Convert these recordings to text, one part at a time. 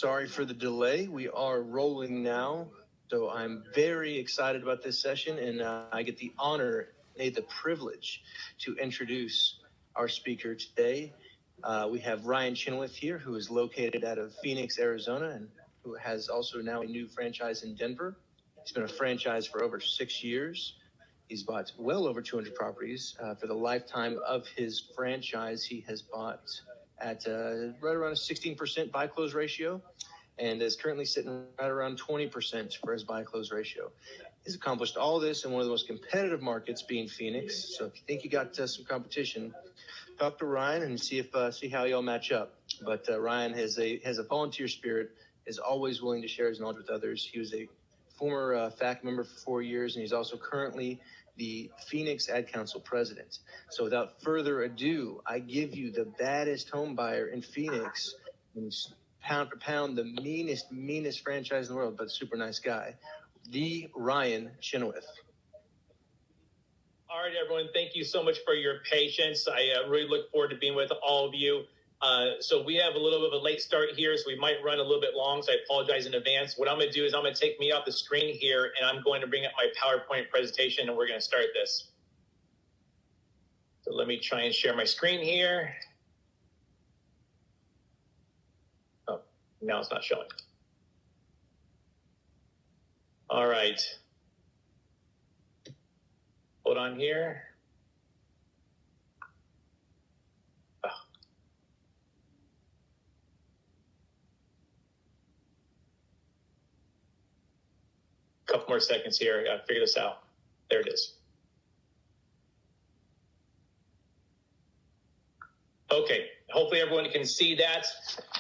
Sorry for the delay. We are rolling now. So I'm very excited about this session, and I get the honor, the privilege to introduce our speaker today. We have Ryan Chenoweth here, who is located out of Phoenix, Arizona, and who has also now a new franchise in Denver. He's been a franchise for over 6 years. He's bought well over 200 properties. For the lifetime of his franchise, he has bought at right around a 16% buy-close ratio, and is currently sitting right around 20% for his buy-close ratio. He's accomplished all this in one of the most competitive markets, being Phoenix. So if you think you got some competition, talk to Ryan and see how y'all match up. But Ryan has a volunteer spirit, is always willing to share his knowledge with others. He was a former FAC member for 4 years, and he's also currently the Phoenix Ad Council president. So without further ado, I give you the baddest home buyer in Phoenix, and pound for pound, the meanest franchise in the world, but super nice guy, the Ryan Chenoweth. All right, everyone. Thank you so much for your patience. I really look forward to being with all of you. So we have a little bit of a late start here, so we might run a little bit long, so I apologize in advance. What I'm going to do is I'm going to take me off the screen here, and I'm going to bring up my PowerPoint presentation, and we're going to start this. So let me try and share my screen here. Oh, now it's not showing. All right. Hold on here. Couple more seconds here. I gotta figure this out. There it is. Okay, hopefully everyone can see that.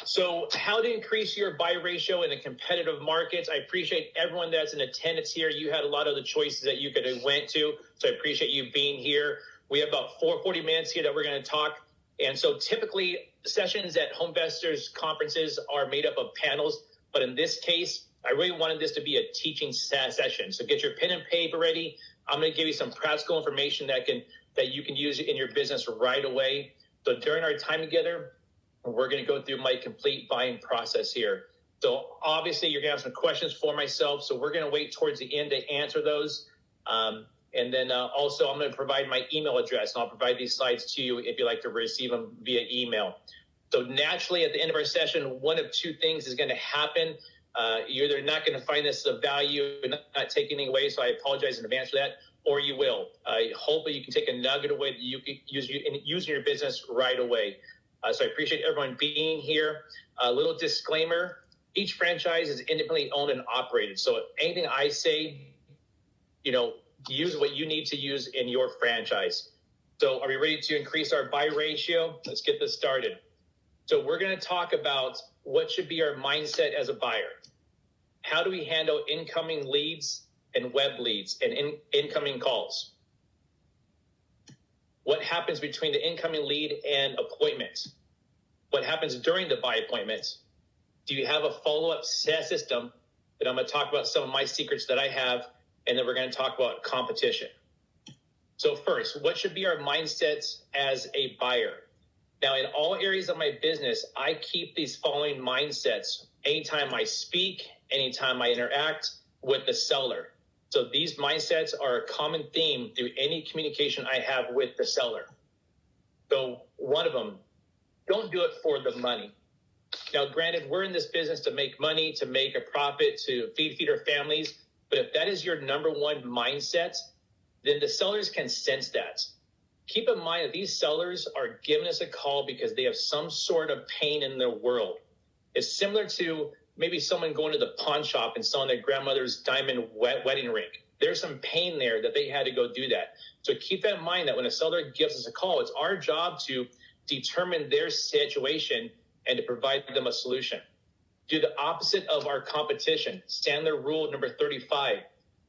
So how to increase your buy ratio in a competitive market. I appreciate everyone that's in attendance here. You had a lot of the choices that you could have went to, so I appreciate you being here. We have about 40 minutes here that we're going to talk. And so typically sessions at home investors conferences are made up of panels, but in this case, I really wanted this to be a teaching session. So get your pen and paper ready. I'm going to give you some practical information that you can use in your business right away. So during our time together, we're going to go through my complete buying process here. So obviously you're going to have some questions for myself. So we're going to wait towards the end to answer those. And then also I'm going to provide my email address, and I'll provide these slides to you if you'd like to receive them via email. So naturally at the end of our session, one of two things is going to happen. You're either not going to find this of value and not take anything away, so I apologize in advance for that, or you will. Hopefully you can take a nugget away that you can use in your business right away. So I appreciate everyone being here. A little disclaimer, each franchise is independently owned and operated. So anything I say, use what you need to use in your franchise. So are we ready to increase our buy ratio? Let's get this started. So we're going to talk about what should be our mindset as a buyer. How do we handle incoming leads and web leads and incoming calls? What happens between the incoming lead and appointment? What happens during the buy appointment? Do you have a follow-up system? That I'm going to talk about some of my secrets that I have, and then we're going to talk about competition. So first, what should be our mindset as a buyer? Now, in all areas of my business, I keep these following mindsets anytime I speak, anytime I interact with the seller. So these mindsets are a common theme through any communication I have with the seller. So one of them, don't do it for the money. Now, granted, we're in this business to make money, to make a profit, to feed our families. But if that is your number one mindset, then the sellers can sense that. Keep in mind that these sellers are giving us a call because they have some sort of pain in their world. It's similar to maybe someone going to the pawn shop and selling their grandmother's diamond wedding ring. There's some pain there that they had to go do that. So keep that in mind that when a seller gives us a call, it's our job to determine their situation and to provide them a solution. Do the opposite of our competition. Sandler rule number 35.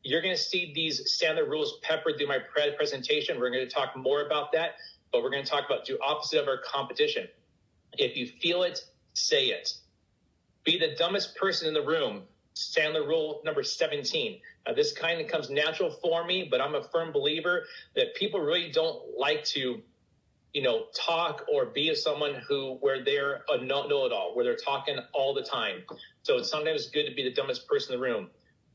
You're going to see these Sandler rules peppered through my presentation. We're going to talk more about that, but we're going to talk about the opposite of our competition. If you feel it, say it. Be the dumbest person in the room. Sandler rule number 17. Now, this kind of comes natural for me, but I'm a firm believer that people really don't like to talk or be as someone where they're a know-it-all, where they're talking all the time. So it's sometimes good to be the dumbest person in the room.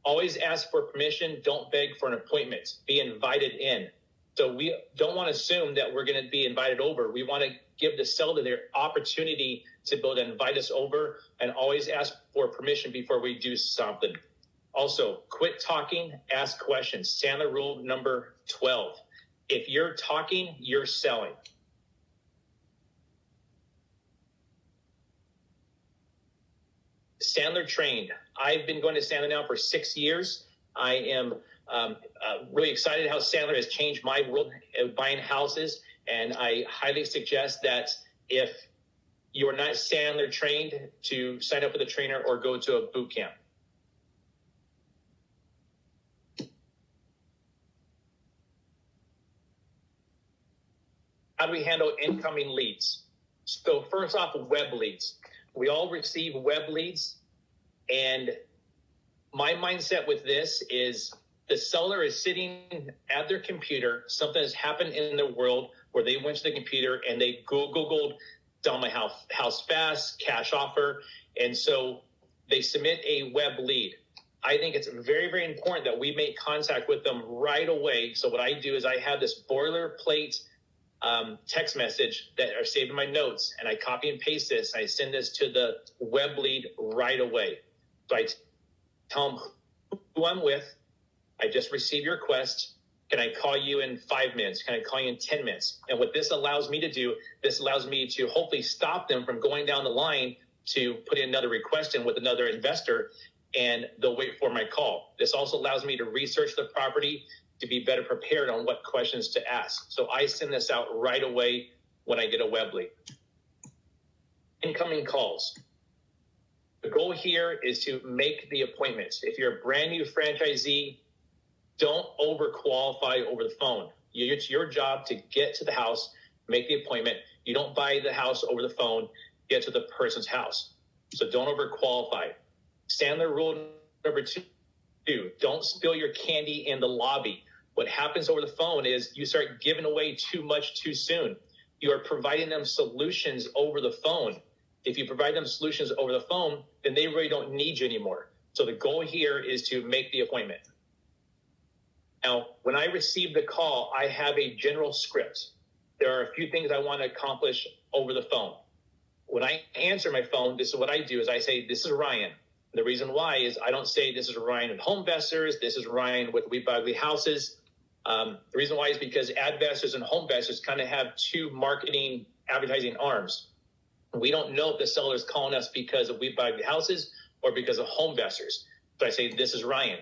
Always ask for permission. Don't beg for an appointment. Be invited in. So we don't want to assume that we're going to be invited over. We want to give the seller their opportunity to be able to invite us over, and always ask for permission before we do something. Also, quit talking, ask questions. Sandler rule number 12. If you're talking, you're selling. Sandler trained. I've been going to Sandler now for 6 years. I am really excited how Sandler has changed my world of buying houses. And I highly suggest that if you are not Sandler trained, to sign up with a trainer or go to a boot camp. How do we handle incoming leads? So first off, web leads. We all receive web leads. And my mindset with this is the seller is sitting at their computer. Something has happened in the world where they went to the computer and they Googled sell my house fast, cash offer. And so they submit a web lead. I think it's very, very important that we make contact with them right away. So what I do is I have this boilerplate text message that are saved in my notes, and I copy and paste this. I send this to the web lead right away. So I tell them who I'm with. I just received your request. Can I call you in 5 minutes? Can I call you in 10 minutes? And what this allows me to do, this allows me to hopefully stop them from going down the line to put in another request in with another investor, and they'll wait for my call. This also allows me to research the property to be better prepared on what questions to ask. So I send this out right away when I get a web lead. Incoming calls. The goal here is to make the appointments. If you're a brand new franchisee, don't overqualify over the phone. It's your job to get to the house, make the appointment. You don't buy the house over the phone, get to the person's house. So don't overqualify. Sandler rule number 2, don't spill your candy in the lobby. What happens over the phone is you start giving away too much too soon. You are providing them solutions over the phone. If you provide them solutions over the phone, then they really don't need you anymore. So the goal here is to make the appointment. Now, when I receive the call, I have a general script. There are a few things I want to accomplish over the phone. When I answer my phone, this is what I do is I say, this is Ryan. The reason why is I don't say this is Ryan with HomeVestors, this is Ryan with We Buy Ugly Houses. The reason why is because AdVestors and HomeVestors kind of have two marketing advertising arms. We don't know if the seller is calling us because of We Buy Ugly Houses or because of HomeVestors. So I say, this is Ryan.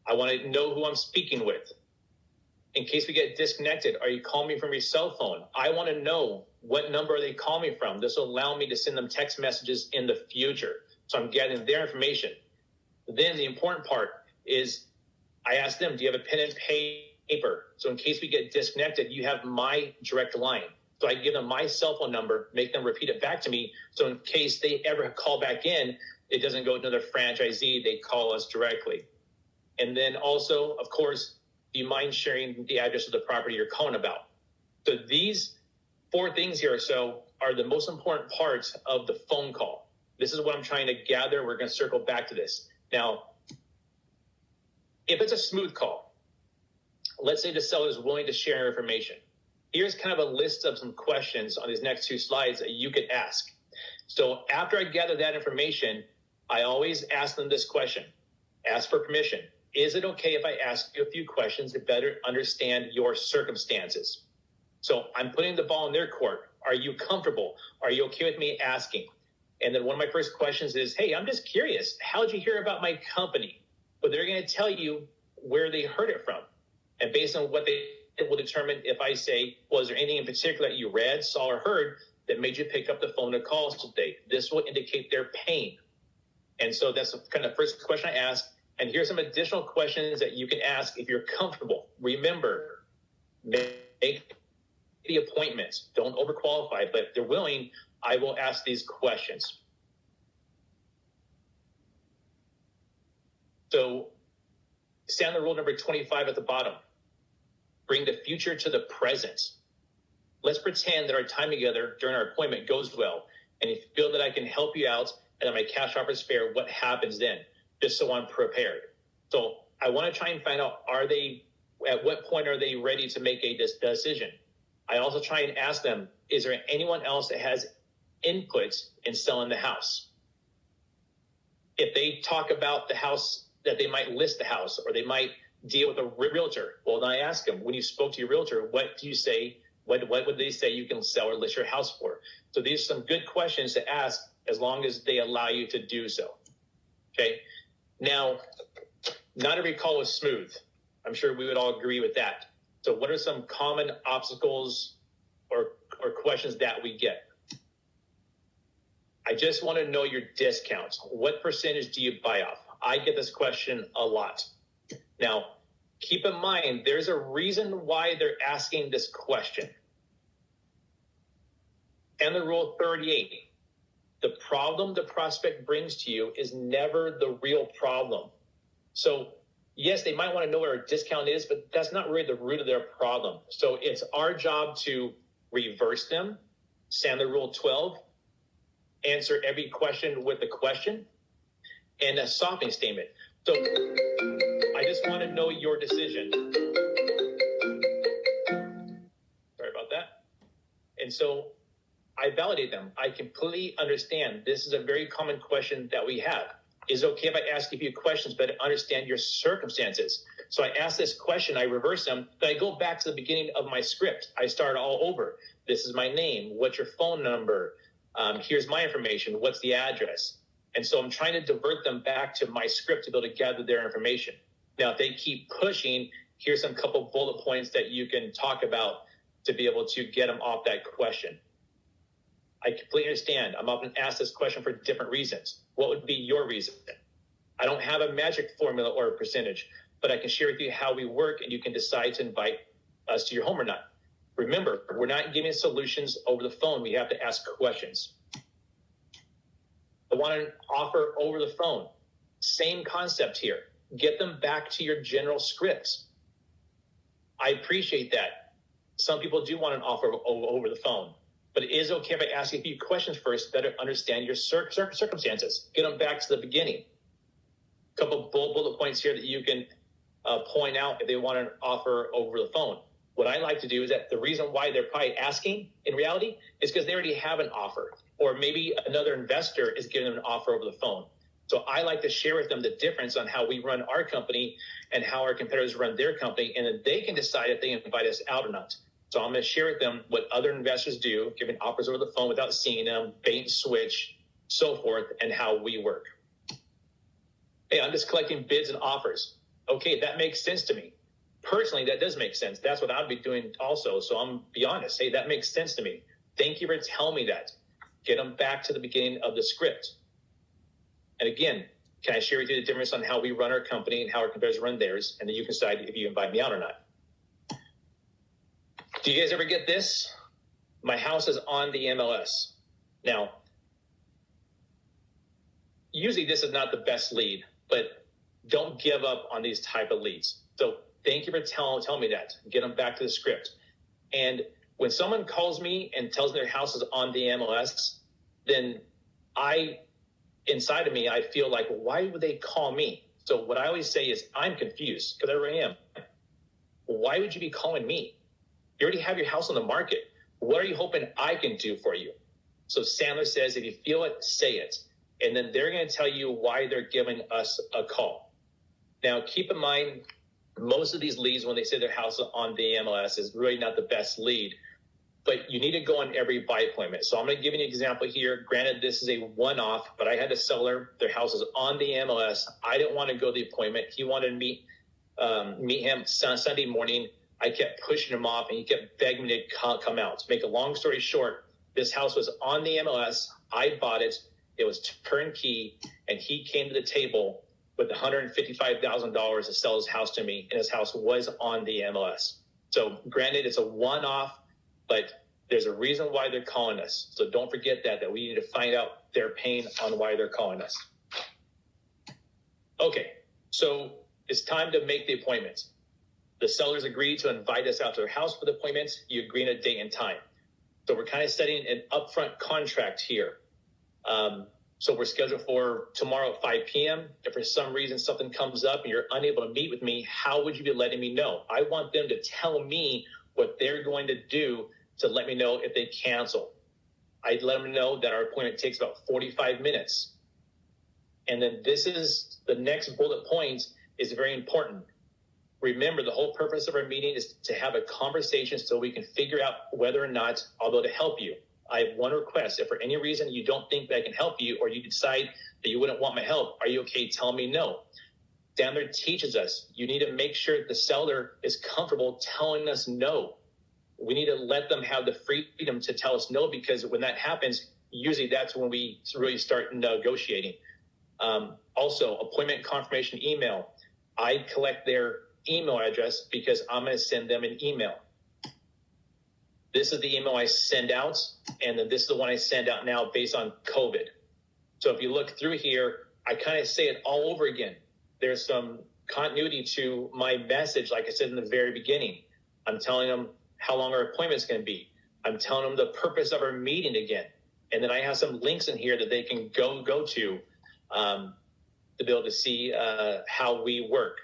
I want to know who I'm speaking with. In case we get disconnected, are you calling me from your cell phone? I want to know what number they call me from. This will allow me to send them text messages in the future. So I'm getting their information. Then the important part is I ask them, do you have a pen and paper? So in case we get disconnected, you have my direct line. So I give them my cell phone number, make them repeat it back to me. So in case they ever call back in, it doesn't go to another franchisee. They call us directly. And then also, of course, do you mind sharing the address of the property you're calling about? So these 4 things here or so are the most important parts of the phone call. This is what I'm trying to gather. We're going to circle back to this. Now, if it's a smooth call, let's say the seller is willing to share information. Here's kind of a list of some questions on these next 2 slides that you could ask. So after I gather that information, I always ask them this question. Ask for permission. Is it okay if I ask you a few questions to better understand your circumstances? So I'm putting the ball in their court. Are you comfortable? Are you okay with me asking? And then one of my first questions is, hey, I'm just curious. How did you hear about my company? But they're going to tell you where they heard it from. And based on what they will determine if I say, well, is there anything in particular that you read, saw, or heard that made you pick up the phone to call today? This will indicate their pain. And so that's kind of the first question I ask. And here's some additional questions that you can ask if you're comfortable. Remember, make the appointments. Don't overqualify, but if they're willing, I will ask these questions. So, Sandler rule number 25 at the bottom. Bring the future to the present. let's pretend that our time together during our appointment goes well, and you feel that I can help you out and that my cash offer is fair. What happens then? Just so I'm prepared. So I want to try and find out, at what point are they ready to make a decision? I also try and ask them, is there anyone else that has input in selling the house? If they talk about the house, that they might list the house or they might deal with a realtor, well, then I ask them, when you spoke to your realtor, what do you say? What would they say you can sell or list your house for? So these are some good questions to ask as long as they allow you to do so. Okay. Now, not every call is smooth. I'm sure we would all agree with that. So what are some common obstacles or questions that we get? I just want to know your discount. What percentage do you buy off? I get this question a lot. Now, keep in mind, there's a reason why they're asking this question. And the Rule 38, the problem the prospect brings to you is never the real problem. So yes, they might want to know what our discount is, but that's not really the root of their problem. So it's our job to reverse them, Sandler Rule 12, answer every question with a question and a softening statement. So I just want to know your decision. Sorry about that. And so I validate them. I completely understand. This is a very common question that we have. Is it okay if I ask you a few questions, but understand your circumstances? So I ask this question, I reverse them, then I go back to the beginning of my script. I start all over. This is my name. What's your phone number? Here's my information. What's the address? And so I'm trying to divert them back to my script to be able to gather their information. Now, if they keep pushing, here's some couple bullet points that you can talk about to be able to get them off that question. I completely understand. I'm often asked this question for different reasons. What would be your reason? I don't have a magic formula or a percentage, but I can share with you how we work, and you can decide to invite us to your home or not. Remember, we're not giving solutions over the phone. We have to ask questions. I want an offer over the phone. Same concept here. Get them back to your general scripts. I appreciate that. Some people do want an offer over the phone. But it is okay if I ask you a few questions first, better understand your circumstances. Get them back to the beginning. A couple bullet points here that you can point out if they want an offer over the phone. What I like to do is that the reason why they're probably asking in reality is because they already have an offer, or maybe another investor is giving them an offer over the phone. So I like to share with them the difference on how we run our company and how our competitors run their company, and then they can decide if they invite us out or not. So I'm going to share with them what other investors do, giving offers over the phone without seeing them, bait and switch, so forth, and how we work. Hey, I'm just collecting bids and offers. Okay, that makes sense to me. Personally, that does make sense. That's what I'd be doing also. So I'm be honest. Hey, that makes sense to me. Thank you for telling me that. Get them back to the beginning of the script. And again, can I share with you the difference on how we run our company and how our competitors run theirs? And then you can decide if you invite me out or not. Do you guys ever get this? My house is on the MLS. Now, usually this is not the best lead, but don't give up on these type of leads. So thank you for telling me that. Get them back to the script. And when someone calls me and tells me their house is on the MLS, then inside of me, I feel like, well, why would they call me? So what I always say is, I'm confused, because I really am. Why would you be calling me? You already have your house on the market. What are you hoping I can do for you? So Sandler says, if you feel it, say it. And then they're going to tell you why they're giving us a call. Now, keep in mind, most of these leads, when they say their house is on the MLS, is really not the best lead. But you need to go on every buy appointment. So I'm going to give you an example here. Granted, this is a one-off, but I had a seller. Their house is on the MLS. I didn't want to go to the appointment. He wanted to meet him Sunday morning. I kept pushing him off, and he kept begging me to come out. To make a long story short, this house was on the MLS. I bought it. It was turnkey, and he came to the table with $155,000 to sell his house to me, and his house was on the MLS. So granted, it's a one-off, but there's a reason why they're calling us. So don't forget that we need to find out their pain on why they're calling us. Okay, so it's time to make the appointment. The sellers agree to invite us out to their house for the appointment. You agree on a date and time. So we're kind of setting an upfront contract here. So we're scheduled for tomorrow at 5 p.m. If for some reason something comes up and you're unable to meet with me, how would you be letting me know? I want them to tell me what they're going to do to let me know if they cancel. I'd let them know that our appointment takes about 45 minutes. And then this is the next bullet point is very important. Remember, the whole purpose of our meeting is to have a conversation so we can figure out whether or not I'll be able to help you. I have one request. If for any reason you don't think that I can help you, or you decide that you wouldn't want my help, are you okay telling me no? Sandler teaches us you need to make sure the seller is comfortable telling us no. We need to let them have the freedom to tell us no, because when that happens, usually that's when we really start negotiating. Also, appointment confirmation email. I collect their email address because I'm going to send them an email. This is the email I send out, and then this is the one I send out now based on COVID. So if you look through here, I kind of say it all over again. There's some continuity to my message, like I said in the very beginning. I'm telling them how long our appointment is going to be. I'm telling them the purpose of our meeting again. And then I have some links in here that they can go to be able to see how we work.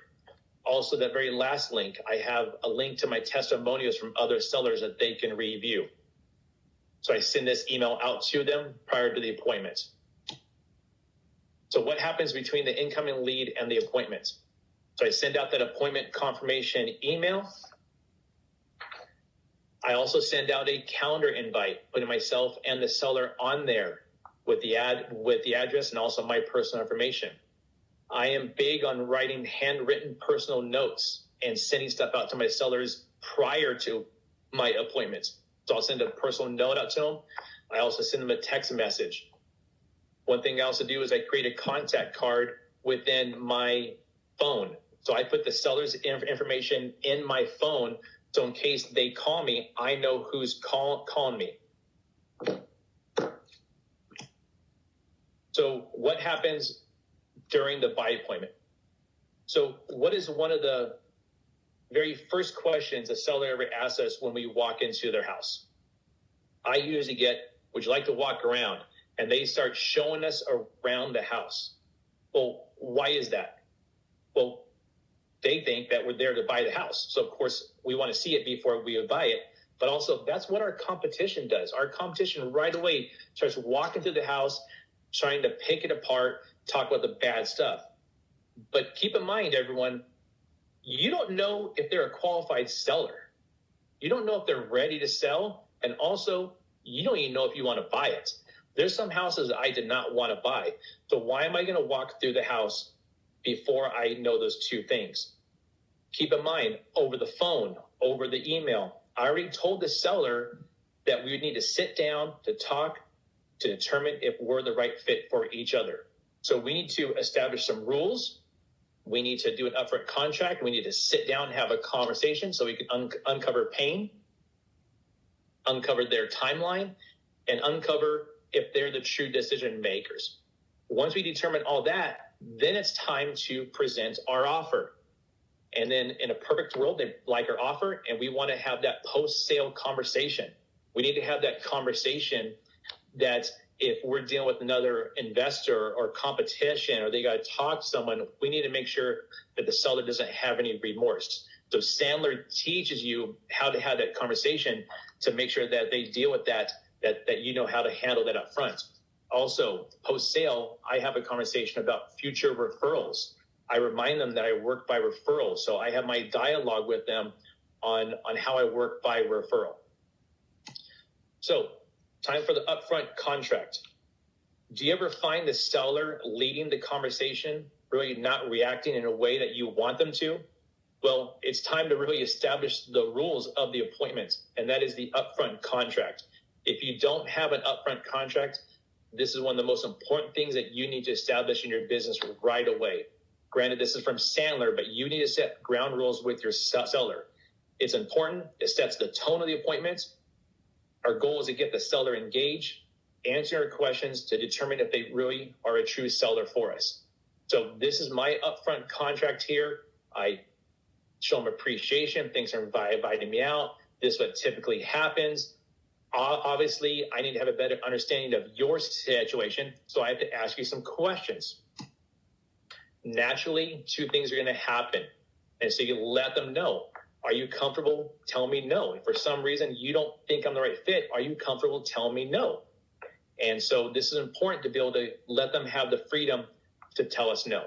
Also, that very last link, I have a link to my testimonials from other sellers that they can review. So I send this email out to them prior to the appointment. So what happens between the incoming lead and the appointment? So I send out that appointment confirmation email. I also send out a calendar invite, putting myself and the seller on there with the address and also my personal information. I am big on writing handwritten personal notes and sending stuff out to my sellers prior to my appointments. So I'll send a personal note out to them. I also send them a text message. One thing I also do is I create a contact card within my phone. So I put the seller's information in my phone. So in case they call me, I know who's calling me. So what happens during the buy appointment? So what is one of the very first questions a seller ever asks us when we walk into their house? I usually get, would you like to walk around? And they start showing us around the house. Well, why is that? Well, they think that we're there to buy the house. So of course we want to see it before we would buy it. But also that's what our competition does. Our competition right away starts walking through the house, trying to pick it apart, talk about the bad stuff. But keep in mind, everyone, you don't know if they're a qualified seller. You don't know if they're ready to sell. And also, you don't even know if you want to buy it. There's some houses I did not want to buy. So why am I going to walk through the house before I know those two things? Keep in mind, over the phone, over the email, I already told the seller that we would need to sit down to talk to determine if we're the right fit for each other. So we need to establish some rules. We need to do an upfront contract. We need to sit down and have a conversation so we can uncover pain, uncover their timeline, and uncover if they're the true decision makers. Once we determine all that, then it's time to present our offer. And then in a perfect world, they like our offer, and we want to have that post-sale conversation. We need to have that conversation that if we're dealing with another investor or competition, or they got to talk to someone, we need to make sure that the seller doesn't have any remorse. So Sandler teaches you how to have that conversation to make sure that they deal with that you know how to handle that up front. Also, post-sale, I have a conversation about future referrals. I remind them that I work by referral. So I have my dialogue with them on how I work by referral. So time for the upfront contract. Do you ever find the seller leading the conversation, really not reacting in a way that you want them to? Well, it's time to really establish the rules of the appointment, and that is the upfront contract. If you don't have an upfront contract, this is one of the most important things that you need to establish in your business right away. Granted, this is from Sandler, but you need to set ground rules with your seller. It's important. It sets the tone of the appointment. Our goal is to get the seller engaged, answer our questions to determine if they really are a true seller for us. So this is my upfront contract here. I show them appreciation. Things are inviting me out. This is what typically happens. Obviously, I need to have a better understanding of your situation, so I have to ask you some questions. Naturally, two things are going to happen, and so you let them know. Are you comfortable? Tell me no. If for some reason you don't think I'm the right fit, are you comfortable? Tell me no. And so this is important to be able to let them have the freedom to tell us no.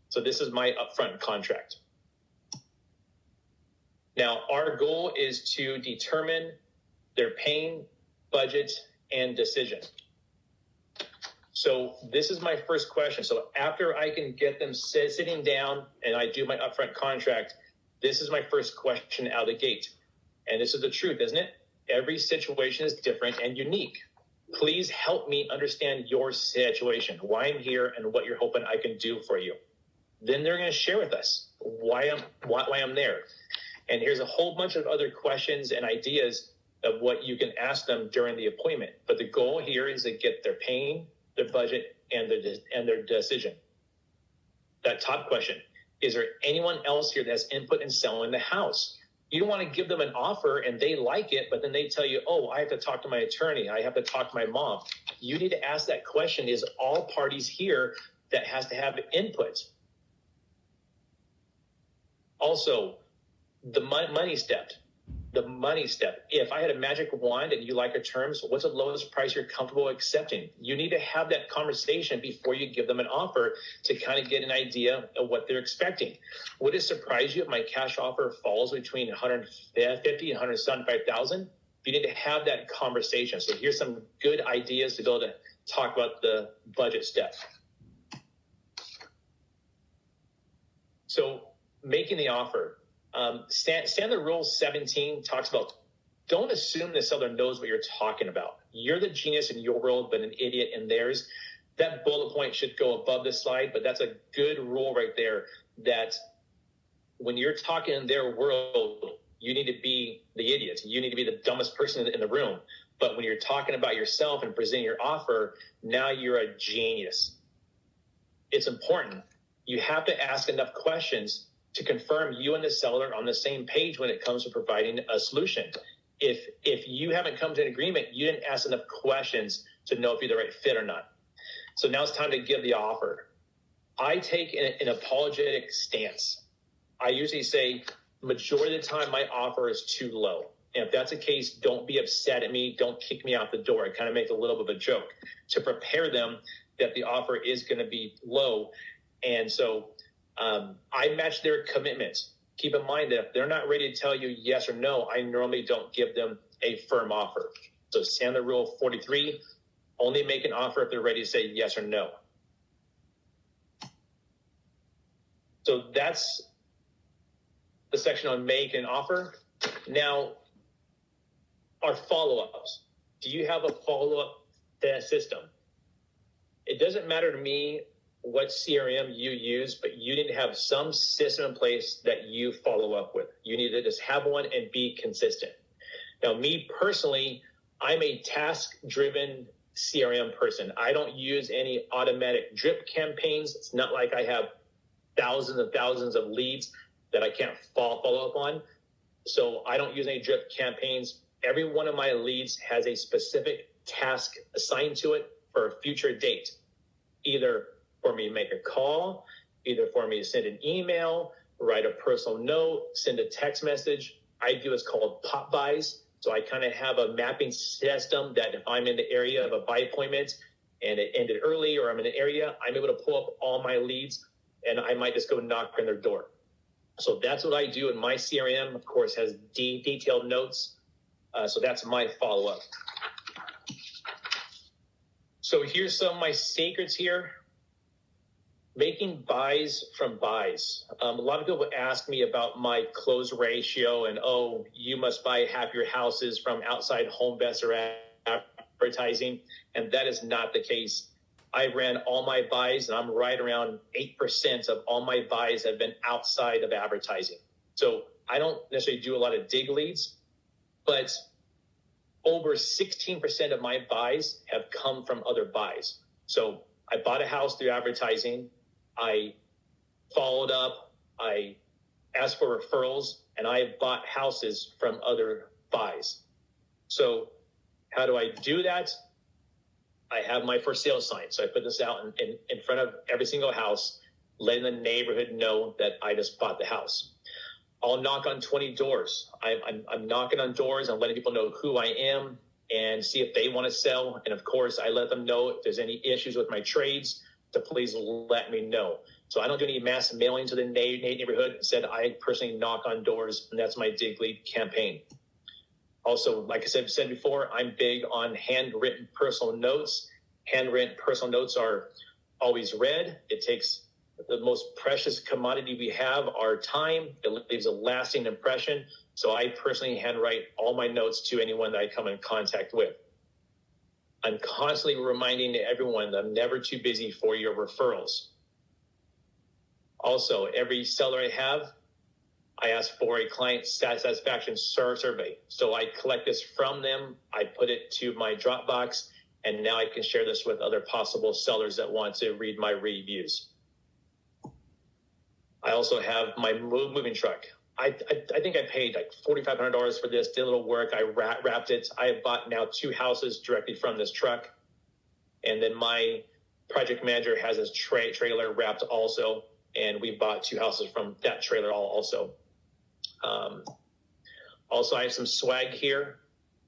So this is my upfront contract. Now, our goal is to determine their pain, budget, and decision. So this is my first question. So after I can get them sitting down and I do my upfront contract, this is my first question out of the gate. And this is the truth, isn't it? Every situation is different and unique. Please help me understand your situation, why I'm here, and what you're hoping I can do for you. Then they're going to share with us why I'm there. And here's a whole bunch of other questions and ideas of what you can ask them during the appointment. But the goal here is to get their pain, their budget, and their decision. That top question, is there anyone else here that's input in selling the house? You don't want to give them an offer and they like it, but then they tell you, oh, I have to talk to my attorney. I have to talk to my mom. You need to ask that question, is all parties here that has to have input? Also, the money step. The money step. If I had a magic wand and you like our terms, what's the lowest price you're comfortable accepting? You need to have that conversation before you give them an offer to kind of get an idea of what they're expecting. Would it surprise you if my cash offer falls between $150,000 and $175,000? You need to have that conversation. So here's some good ideas to be able to talk about the budget step. So making the offer. Standard Rule 17 talks about don't assume the seller knows what you're talking about. You're the genius in your world, but an idiot in theirs. That bullet point should go above the slide, but that's a good rule right there, that when you're talking in their world, you need to be the idiot. You need to be the dumbest person in the room. But when you're talking about yourself and presenting your offer, now you're a genius. It's important. You have to ask enough questions to confirm you and the seller are on the same page when it comes to providing a solution. If you haven't come to an agreement, you didn't ask enough questions to know if you're the right fit or not. So now it's time to give the offer. I take an apologetic stance. I usually say, majority of the time, my offer is too low. And if that's the case, don't be upset at me. Don't kick me out the door. I kind of make a little bit of a joke to prepare them that the offer is going to be low. And so I match their commitments. Keep in mind that if they're not ready to tell you yes or no, I normally don't give them a firm offer. So Standard Rule 43, only make an offer if they're ready to say yes or no. So that's the section on make and offer. Now, our follow-ups. Do you have a follow-up system? It doesn't matter to me what CRM you use, but you need to have some system in place that you follow up with. You need to just have one and be consistent. Now, me personally, I'm a task-driven CRM person. I don't use any automatic drip campaigns. It's not like I have thousands and thousands of leads that I can't follow up on. So I don't use any drip campaigns. Every one of my leads has a specific task assigned to it for a future date, either for me to make a call, either for me to send an email, write a personal note, send a text message. I do what's called pop buys. So I kind of have a mapping system that if I'm in the area of a buy appointment and it ended early, or I'm in an area, I'm able to pull up all my leads and I might just go knock on their door. So that's what I do. And my CRM, of course, has detailed notes. So that's my follow-up. So here's some of my secrets here. Making buys from buys. A lot of people ask me about my close ratio and, oh, you must buy half your houses from outside home best or advertising. And that is not the case. I ran all my buys and I'm right around 8% of all my buys have been outside of advertising. So I don't necessarily do a lot of dig leads, but over 16% of my buys have come from other buys. So I bought a house through advertising. I followed up, I asked for referrals, and I bought houses from other buys. So How do I do that? I have my for sale sign. So I put this out in front of every single house, letting the neighborhood know that I just bought the house. I'll knock on 20 doors. I'm knocking on doors. I'm letting people know who I am and see if they want to sell. And of course, I let them know if there's any issues with my trades to please let me know. So I don't do any mass mailing to the neighborhood. Instead, I personally knock on doors, and that's my Dig Lead campaign. Also, like I said before, I'm big on handwritten personal notes. Handwritten personal notes are always read. It takes the most precious commodity we have, our time. It leaves a lasting impression. So I personally handwrite all my notes to anyone that I come in contact with. I'm constantly reminding everyone that I'm never too busy for your referrals. Also, every seller I have, I ask for a client satisfaction survey. So I collect this from them. I put it to my Dropbox, and now I can share this with other possible sellers that want to read my reviews. I also have my moving truck. I think I paid like $4,500 for this, did a little work. I wrapped it. I have bought now 2 houses directly from this truck. And then my project manager has his trailer wrapped also. And we bought 2 houses from that trailer also. Also, I have some swag here,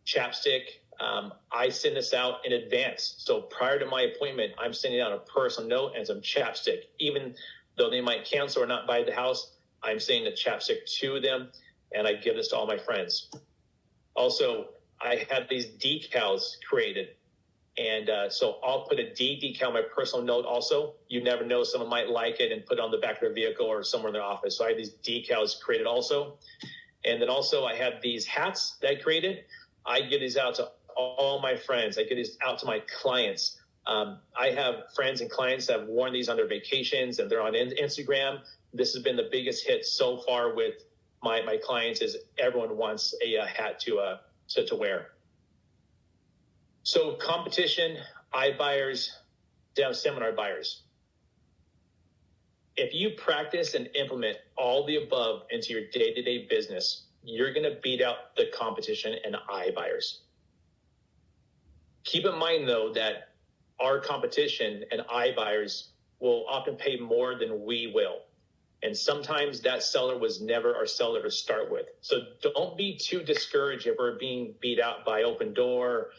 chapstick. I send this out in advance. So prior to my appointment, I'm sending out a personal note and some chapstick. Even though they might cancel or not buy the house, I'm sending the chapstick to them, and I give this to all my friends. Also, I have these decals created. And so I'll put a decal on my personal note also. You never know, someone might like it and put it on the back of their vehicle or somewhere in their office. So I have these decals created also. And then also I have these hats that I created. I give these out to all my friends. I give these out to my clients. I have friends and clients that have worn these on their vacations, and they're on Instagram. This has been the biggest hit so far with my clients, is everyone wants a hat to wear. So competition, iBuyers, down seminar buyers. If you practice and implement all the above into your day-to-day business, you're going to beat out the competition and iBuyers. Keep in mind, though, that our competition and iBuyers will often pay more than we will. And sometimes that seller was never our seller to start with. So don't be too discouraged if we're being beat out by Opendoor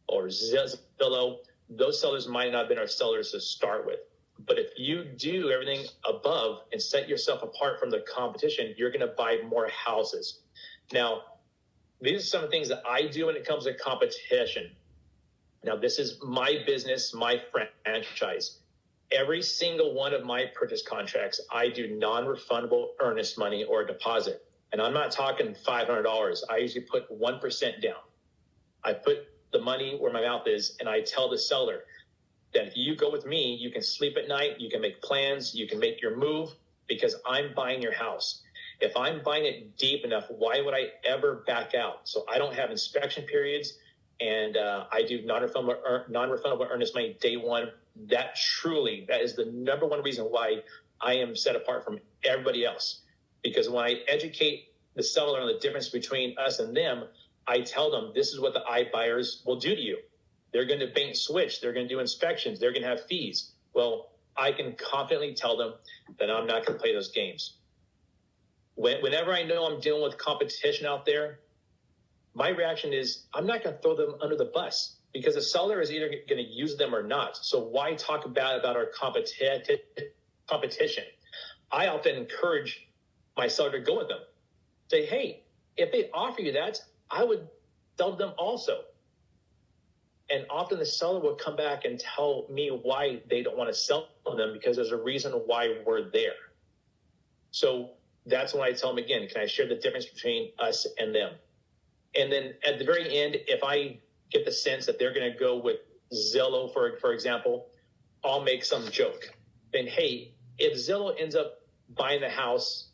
or Zillow. Those sellers might not have been our sellers to start with. But if you do everything above and set yourself apart from the competition, you're going to buy more houses. Now, these are some of the things that I do when it comes to competition. Now, this is my business, my franchise. Every single one of my purchase contracts, I do non-refundable earnest money or deposit. And I'm not talking $500. I usually put 1% down. I put the money where my mouth is, and I tell the seller that if you go with me, you can sleep at night, you can make plans, you can make your move, because I'm buying your house. If I'm buying it deep enough, why would I ever back out? So I don't have inspection periods, and I do non-refundable earnest money day one. That is the number one reason why I am set apart from everybody else. Because when I educate the seller on the difference between us and them, I tell them this is what the iBuyers will do to you. They're going to bait and switch. They're going to do inspections. They're going to have fees. Well, I can confidently tell them that I'm not going to play those games. Whenever I know I'm dealing with competition out there, my reaction is I'm not going to throw them under the bus, because the seller is either going to use them or not. So why talk about our competition? I often encourage my seller to go with them. Say, hey, if they offer you that, I would tell them also. And often the seller will come back and tell me why they don't want to sell them, because there's a reason why we're there. So that's when I tell them again, can I share the difference between us and them? And then at the very end, if I get the sense that they're going to go with Zillow, for example, I'll make some joke. And hey, if Zillow ends up buying the house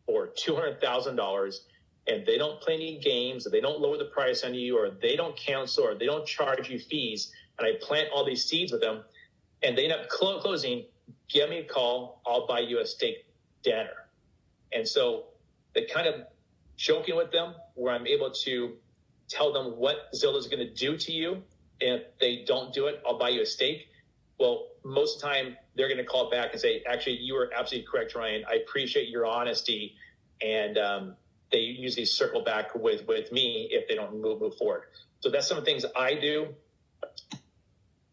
for $200,000 and they don't play any games, or they don't lower the price on you, or they don't cancel, or they don't charge you fees, and I plant all these seeds with them, and they end up closing, give me a call. I'll buy you a steak dinner. And so the kind of joking with them where I'm able to tell them what Zillow is going to do to you. And if they don't do it, I'll buy you a steak. Well, most of the time they're going to call back and say, actually, you are absolutely correct, Ryan. I appreciate your honesty. And they usually circle back with me if they don't move forward. So that's some of the things I do.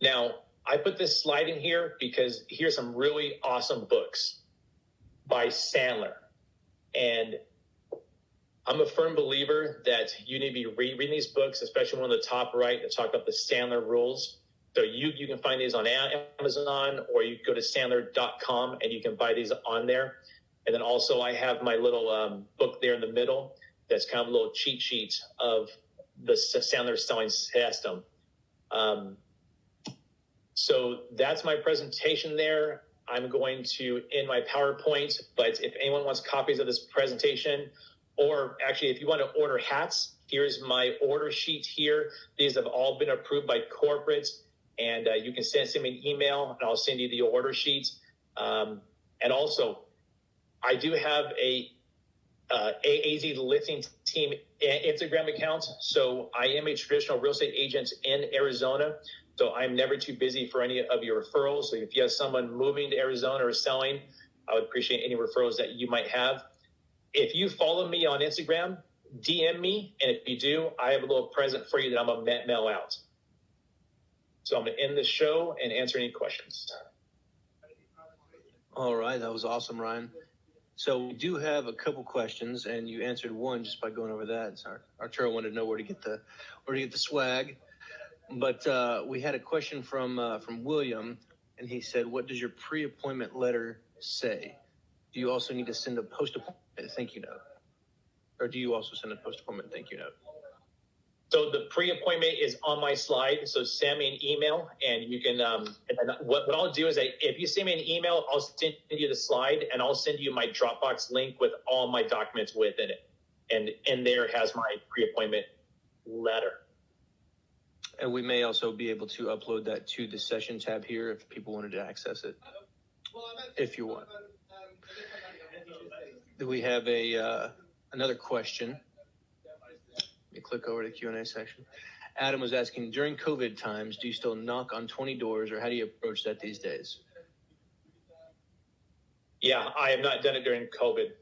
Now, I put this slide in here because here's some really awesome books by Sandler. And I'm a firm believer that you need to be reading these books, especially one on the top right that talk about the Sandler rules. So you can find these on Amazon, or you go to Sandler.com and you can buy these on there. And then also I have my little book there in the middle that's kind of a little cheat sheet of the Sandler selling system. So that's my presentation there. I'm going to end my PowerPoint, but if anyone wants copies of this presentation, or actually if you want to order hats, here's my order sheet here. These have all been approved by corporate, and you can send me an email and I'll send you the order sheets. And also, I do have a AZ Listing Team Instagram account. So I am a traditional real estate agent in Arizona. So I'm never too busy for any of your referrals. So if you have someone moving to Arizona or selling, I would appreciate any referrals that you might have. If you follow me on Instagram, DM me. And if you do, I have a little present for you that I'm going to mail out. So I'm going to end the show and answer any questions. All right. That was awesome, Ryan. So we do have a couple questions, and you answered one just by going over that. So Arturo wanted to know where to get the swag. But we had a question from William, and he said, "What does your pre-appointment letter say? Do you also need to send a post-appointment thank you note, or do you also send a post-appointment thank you note?" So the pre-appointment is on my slide. So send me an email, and you can. And what I'll do is, if you send me an email, I'll send you the slide, and I'll send you my Dropbox link with all my documents within it, and in there has my pre-appointment letter. And we may also be able to upload that to the session tab here if people wanted to access it, if you want. Do we have another question? Let me click over to the Q&A section. Adam was asking, during COVID times, do you still knock on 20 doors, or how do you approach that these days? Yeah, I have not done it during COVID.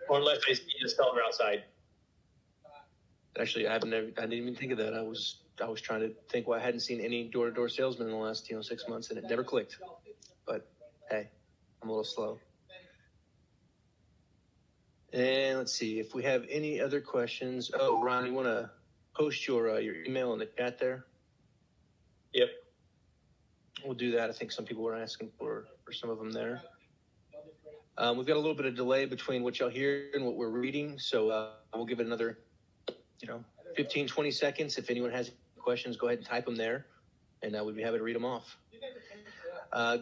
Or unless I see the seller outside. Actually, I didn't even think of that. I was trying to think why I hadn't seen any door-to-door salesmen in the last 6 months, and it never clicked. But hey, I'm a little slow. And let's see if we have any other questions. Oh, Ron, you want to post your email in the chat there? Yep. We'll do that. I think some people were asking for some of them there. We've got a little bit of delay between what y'all hear and what we're reading, so we'll give it another 15, 20 seconds. If anyone has questions, go ahead and type them there, and we'd be happy to read them off.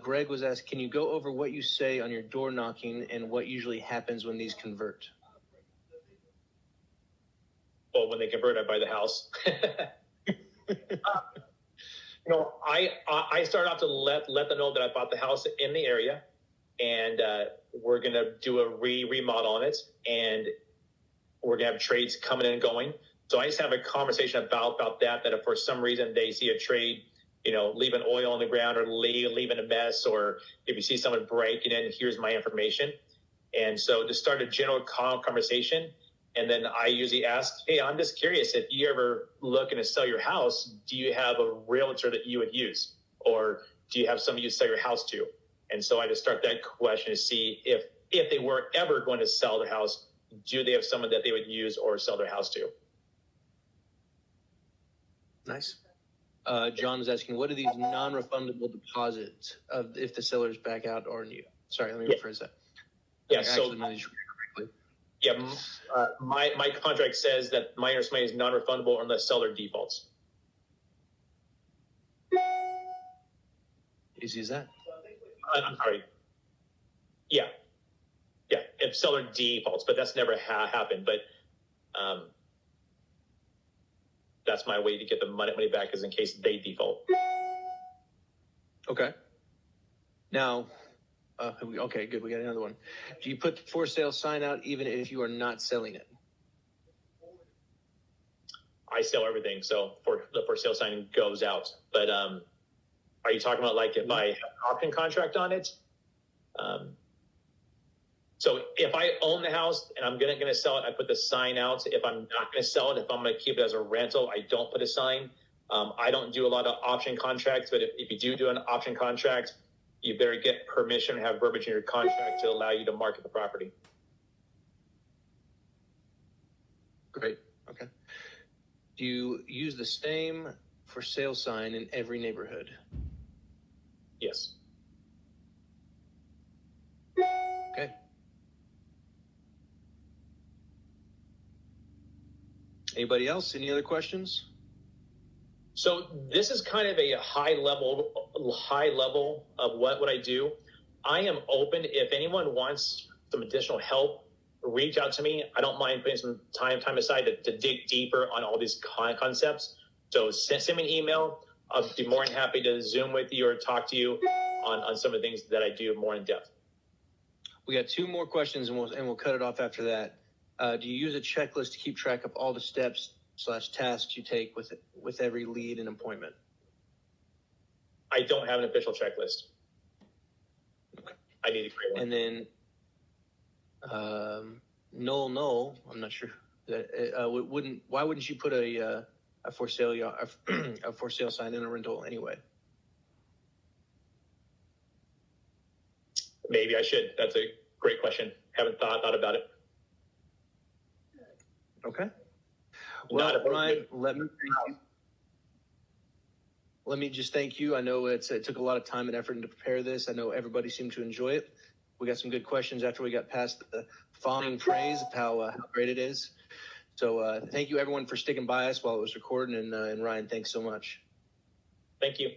Greg was asked, can you go over what you say on your door knocking and what usually happens when these convert? Well, when they convert, I buy the house. I start off to let them know that I bought the house in the area, and we're going to do a remodel on it, and we're going to have trades coming and going. So I just have a conversation about that if for some reason they see a trade, leaving oil on the ground or leaving a mess, or if you see someone breaking in, here's my information. And so to start a general conversation, and then I usually ask, hey, I'm just curious, if you ever looking to sell your house, do you have a realtor that you would use? Or do you have somebody you sell your house to? And so I just start that question to see if they were ever going to sell their house, do they have someone that they would use or sell their house to? Nice. John is asking, what are these non-refundable deposits if the sellers back out or new? Sorry, let me rephrase that. Yeah, my contract says that my money is non-refundable unless seller defaults. Easy as that. I'm sorry. Yeah, if seller defaults, but that's never happened. But that's my way to get the money back, is in case they default. Okay. Now, okay, good. We got another one. Do you put the for sale sign out even if you are not selling it? I sell everything. So for the for sale sign goes out. But are you talking about like if I have an option contract on it? So if I own the house and I'm gonna sell it, I put the sign out. If I'm not gonna sell it, if I'm gonna keep it as a rental, I don't put a sign. I don't do a lot of option contracts, but if you do an option contract, you better get permission and have verbiage in your contract to allow you to market the property. Great. Okay. Do you use the same for sale sign in every neighborhood? Yes. Okay. Anybody else? Any other questions? So this is kind of a high level of what I do. I am open. If anyone wants some additional help, reach out to me. I don't mind putting some time aside to dig deeper on all these concepts. So send me an email. I'll be more than happy to Zoom with you or talk to you on some of the things that I do more in depth. We got two more questions, and we'll cut it off after that. Do you use a checklist to keep track of all the steps/tasks you take with every lead and appointment? I don't have an official checklist. Okay. I need to create one. And then, no, I'm not sure. Why wouldn't you put a for sale sign in a rental anyway? Maybe I should. That's a great question. Haven't thought about it. Okay. Well, Ryan, let me just thank you. I know it took a lot of time and effort to prepare this. I know everybody seemed to enjoy it. We got some good questions after we got past the fawning praise of how great it is. So thank you, everyone, for sticking by us while it was recording. And Ryan, thanks so much. Thank you.